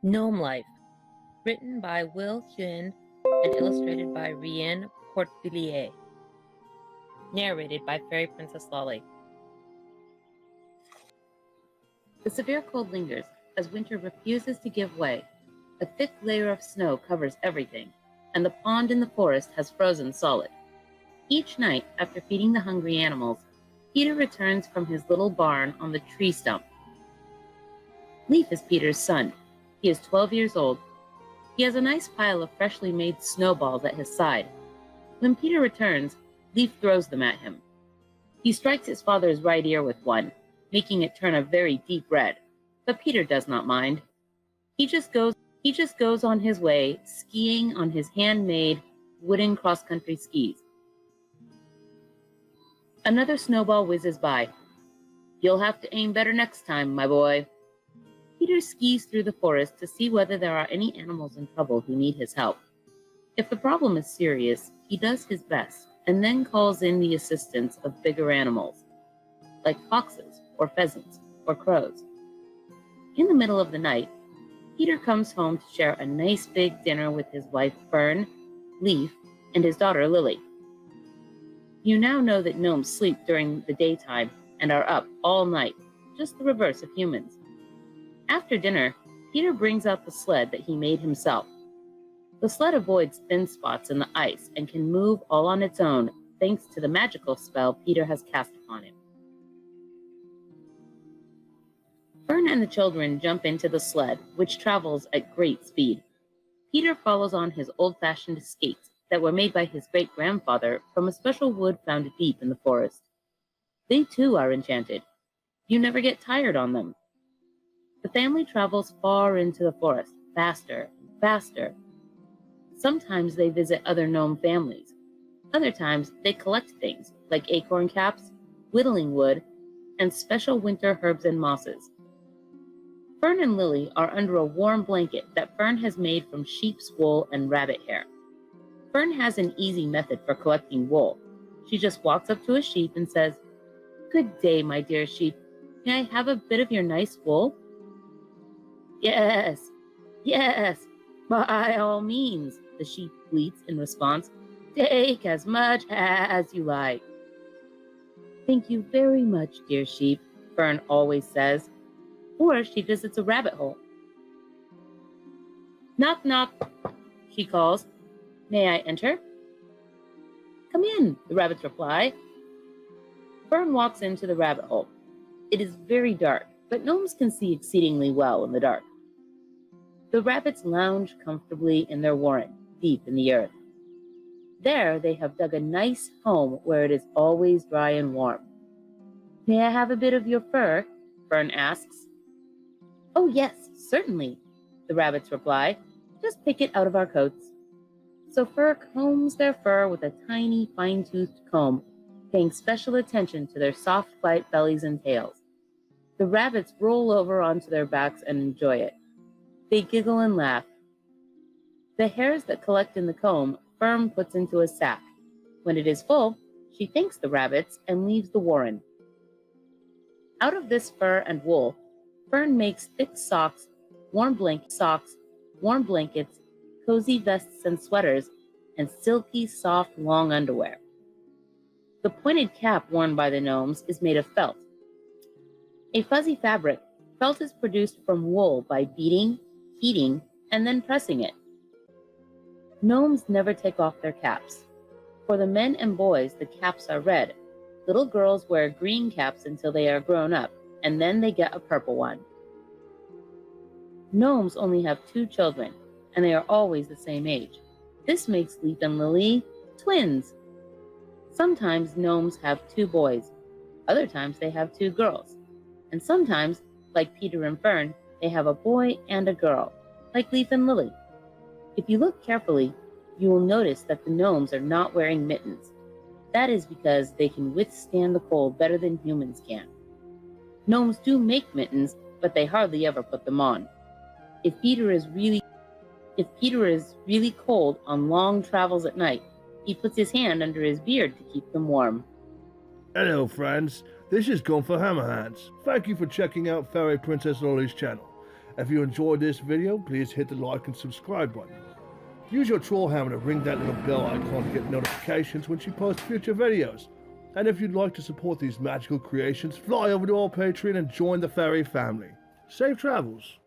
Gnome Life, written by Wil Huygen and illustrated by Rien Portvilliers. Narrated by Fairy Princess Lolly. The severe cold lingers as winter refuses to give way. A thick layer of snow covers everything, and the pond in the forest has frozen solid. Each night, after feeding the hungry animals, Peter returns from his little barn on the tree stump. Leaf is Peter's son. He is 12 years old. He has a nice pile of freshly made snowballs at his side. When Peter returns, Leaf throws them at him. He strikes his father's right ear with one, making it turn a very deep red, but Peter does not mind. He just goes on his way, skiing on his handmade wooden cross-country skis. Another snowball whizzes by. "You'll have to aim better next time, my boy." Peter skis through the forest to see whether there are any animals in trouble who need his help. If the problem is serious, he does his best and then calls in the assistance of bigger animals, like foxes or pheasants or crows. In the middle of the night, Peter comes home to share a nice big dinner with his wife Fern, Leaf, and his daughter Lily. You now know that gnomes sleep during the daytime and are up all night, just the reverse of humans. After dinner, Peter brings out the sled that he made himself. The sled avoids thin spots in the ice and can move all on its own thanks to the magical spell Peter has cast upon it. Fern and the children jump into the sled, which travels at great speed. Peter follows on his old-fashioned skates that were made by his great-grandfather from a special wood found deep in the forest. They too are enchanted. You never get tired on them. The family travels far into the forest, faster and faster. Sometimes they visit other gnome families. Other times they collect things like acorn caps, whittling wood, and special winter herbs and mosses. Fern and Lily are under a warm blanket that Fern has made from sheep's wool and rabbit hair. Fern has an easy method for collecting wool. She just walks up to a sheep and says, "Good day, my dear sheep. May I have a bit of your nice wool?" "Yes, yes, by all means," the sheep bleats in response. "Take as much as you like." "Thank you very much, dear sheep," Fern always says, or she visits a rabbit hole. "Knock, knock," she calls. "May I enter?" "Come in," the rabbits reply. Fern walks into the rabbit hole. It is very dark, but gnomes can see exceedingly well in the dark. The rabbits lounge comfortably in their warren, deep in the earth. There they have dug a nice home where it is always dry and warm. "May I have a bit of your fur?" Fern asks. "Oh yes, certainly," the rabbits reply. "Just pick it out of our coats." So Fur combs their fur with a tiny, fine-toothed comb, paying special attention to their soft, white bellies and tails. The rabbits roll over onto their backs and enjoy it. They giggle and laugh. The hairs that collect in the comb, Fern puts into a sack. When it is full, she thanks the rabbits and leaves the warren. Out of this fur and wool, Fern makes thick socks, warm blankets, cozy vests and sweaters, and silky, soft, long underwear. The pointed cap worn by the gnomes is made of felt. A fuzzy fabric, felt is produced from wool by beating, heating, and then pressing it. Gnomes never take off their caps. For the men and boys, the caps are red. Little girls wear green caps until they are grown up, and then they get a purple one. Gnomes only have 2 children, and they are always the same age. This makes Leaf and Lily twins. Sometimes gnomes have 2 boys. Other times they have 2 girls. And sometimes, like Peter and Fern, they have a boy and a girl, like Leaf and Lily. If you look carefully, you will notice that the gnomes are not wearing mittens. That is because they can withstand the cold better than humans can. Gnomes do make mittens, but they hardly ever put them on. If Peter is really cold on long travels at night, he puts his hand under his beard to keep them warm. Hello friends, this is Gun for Hammerhands. Thank you for checking out Fairy Princess Lolly's channel. If you enjoyed this video, please hit the like and subscribe button. Use your troll hammer to ring that little bell icon to get notifications when she posts future videos. And if you'd like to support these magical creations, fly over to our Patreon and join the Faery family. Safe travels!